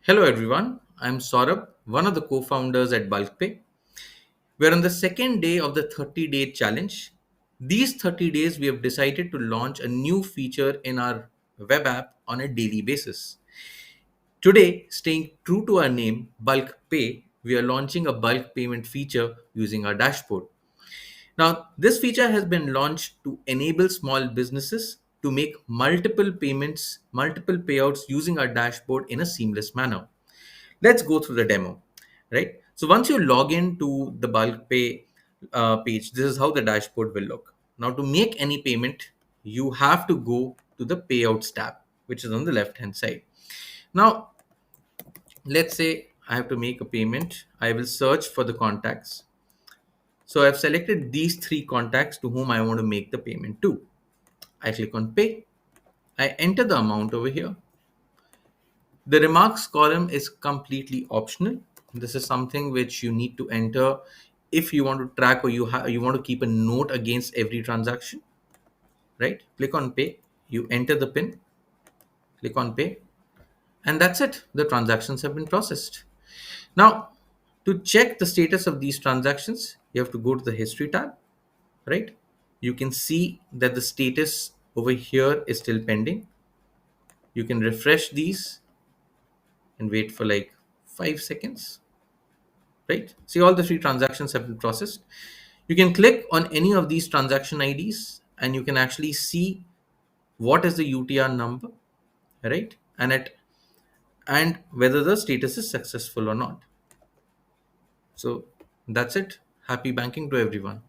Hello everyone, I'm Saurabh, one of the co-founders at Bulkpe. We're on the second day of the 30-day challenge. These 30 days we have decided to launch a new feature in our web app on a daily basis. Today, staying true to our name, Bulk Pay, we are launching a bulk payment feature using our dashboard. Now, this feature has been launched to enable small businesses to make multiple payments, multiple payouts using our dashboard in a seamless manner. Let's go through the demo, right? So once you log in to the bulk pay page, this is how the dashboard will look. Now to make any payment, you have to go to the payouts tab, which is on the left hand side. Now let's say I have to make a payment. I will search for the contacts. So I've selected these three contacts to whom I want to make the payment to. I click on pay. I enter the amount over here. The remarks column is completely optional. This is something which you need to enter if you want to track or you want to keep a note against every transaction, right? Click on pay, you enter the pin, click on pay, and that's it. The transactions have been processed. Now, to check the status of these transactions, you have to go to the history tab, right? You can see that the status over here is still pending. You can refresh these and wait for like 5 seconds, right? See, all the three transactions have been processed. You can click on any of these transaction IDs and you can actually see what is the UTR number, right? And whether the status is successful or not. So that's it. Happy banking to everyone.